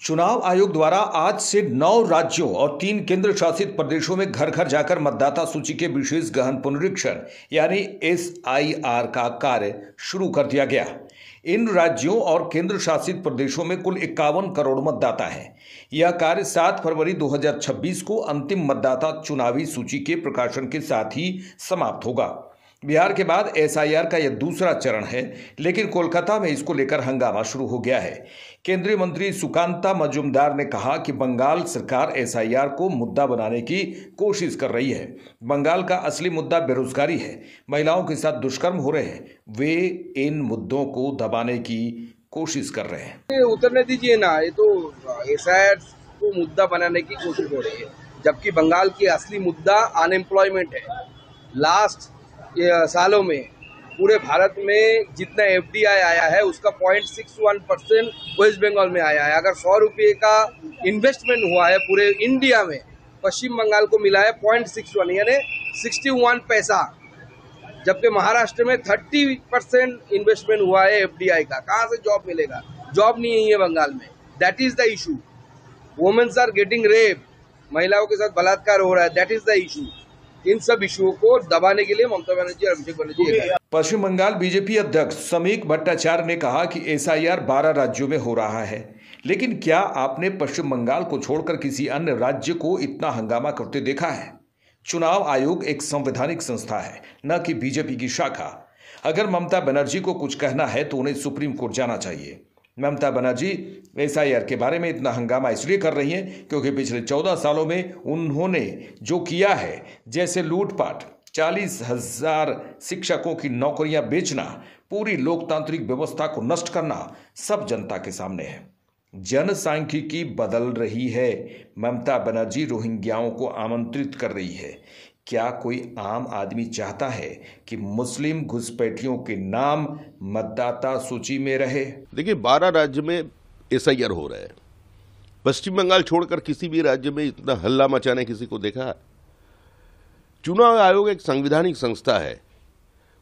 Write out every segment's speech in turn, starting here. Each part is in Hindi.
चुनाव आयोग द्वारा आज से 9 राज्यों और 3 केंद्र शासित प्रदेशों में घर घर जाकर मतदाता सूची के विशेष गहन पुनरीक्षण यानी SIR का कार्य शुरू कर दिया गया। इन राज्यों और केंद्र शासित प्रदेशों में कुल 51 करोड़ मतदाता हैं। यह कार्य 7 फरवरी 2026 को अंतिम मतदाता चुनावी सूची के प्रकाशन के साथ ही समाप्त होगा। बिहार के बाद SIR का यह दूसरा चरण है, लेकिन कोलकाता में इसको लेकर हंगामा शुरू हो गया है। केंद्रीय मंत्री सुकांता मजूमदार ने कहा कि बंगाल सरकार SIR को मुद्दा बनाने की कोशिश कर रही है। बंगाल का असली मुद्दा बेरोजगारी है, महिलाओं के साथ दुष्कर्म हो रहे हैं। वे इन मुद्दों को दबाने की कोशिश कर रहे हैं। उतरने दीजिए ना, ये तो SIR को मुद्दा बनाने की कोशिश हो रही है, जबकि बंगाल की असली मुद्दा अनएम्प्लॉयमेंट है। लास्ट सालों में पूरे भारत में जितना FDI आया है उसका 0.61% वेस्ट बंगाल में आया है। अगर 100 रुपये का इन्वेस्टमेंट हुआ है पूरे इंडिया में, पश्चिम बंगाल को मिला है 0.61 यानी 61 पैसा, जबकि महाराष्ट्र में 30% इन्वेस्टमेंट हुआ है FDI का। कहाँ से जॉब मिलेगा? जॉब नहीं है बंगाल में। That is the issue. Womens are getting rape, महिलाओं के साथ बलात्कार हो रहा है। That is the issue. इन सब इशुओं को दबाने के लिए ममता बनर्जी और अभिषेक बनर्जी। पश्चिम बंगाल बीजेपी अध्यक्ष समीक भट्टाचार्य ने कहा कि SIR 12 राज्यों में हो रहा है, लेकिन क्या आपने पश्चिम बंगाल को छोड़कर किसी अन्य राज्य को इतना हंगामा करते देखा है? चुनाव आयोग एक संवैधानिक संस्था है, न कि बीजेपी की शाखा। अगर ममता बनर्जी को कुछ कहना है तो उन्हें सुप्रीम कोर्ट जाना चाहिए। ममता बनर्जी SIR के बारे में इतना हंगामा इसलिए कर रही हैं क्योंकि पिछले 14 सालों में उन्होंने जो किया है, जैसे लूटपाट, 40,000 शिक्षकों की नौकरियां बेचना, पूरी लोकतांत्रिक व्यवस्था को नष्ट करना, सब जनता के सामने है। जनसांख्यिकी बदल रही है। ममता बनर्जी रोहिंग्याओं को आमंत्रित कर रही है। क्या कोई आम आदमी चाहता है कि मुस्लिम घुसपैठियों के नाम मतदाता सूची में रहे? देखिए, 12 राज्य में SIR हो रहा है। पश्चिम बंगाल छोड़कर किसी भी राज्य में इतना हल्ला मचाने किसी को देखा है? चुनाव आयोग एक संवैधानिक संस्था है,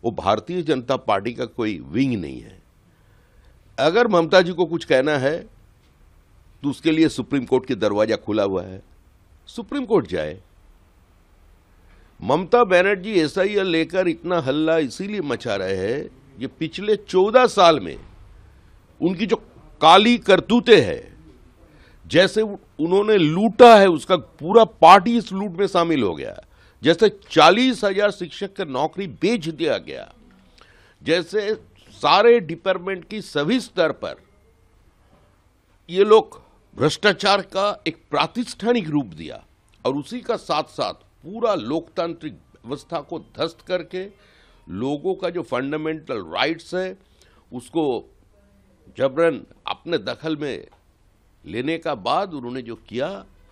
वो भारतीय जनता पार्टी का कोई विंग नहीं है। अगर ममता जी को कुछ कहना है तो उसके लिए सुप्रीम कोर्ट के दरवाजा खुला हुआ है, सुप्रीम कोर्ट जाए। ममता बनर्जी SIR लेकर इतना हल्ला इसीलिए मचा रहे हैं, ये पिछले 14 साल में उनकी जो काली करतूतें हैं, जैसे उन्होंने लूटा है, उसका पूरा पार्टी इस लूट में शामिल हो गया। जैसे 40,000 शिक्षक की नौकरी बेच दिया गया, जैसे सारे डिपार्टमेंट की सभी स्तर पर ये लोग भ्रष्टाचार का एक प्रातिष्ठानिक रूप दिया, और उसी का साथ साथ पूरा लोकतांत्रिक व्यवस्था को ध्वस्त करके लोगों का जो फंडामेंटल राइट्स है उसको जबरन अपने दखल में लेने का बाद उन्होंने जो किया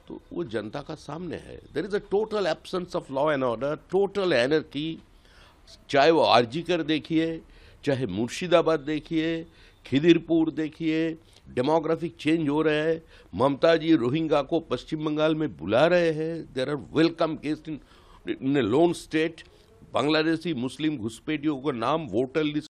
तो वो जनता का सामने है। There is a total absence of law and order, total एनर्की। चाहे वो आरजीकर देखिए, चाहे मुर्शिदाबाद देखिए, खिदिरपुर देखिए, डेमोग्राफिक चेंज हो रहा है। ममता जी रोहिंग्या को पश्चिम बंगाल में बुला रहे हैं। There are welcome guest in a lone state. Bangladeshi मुस्लिम घुसपैठियों का नाम वोटर लिस्ट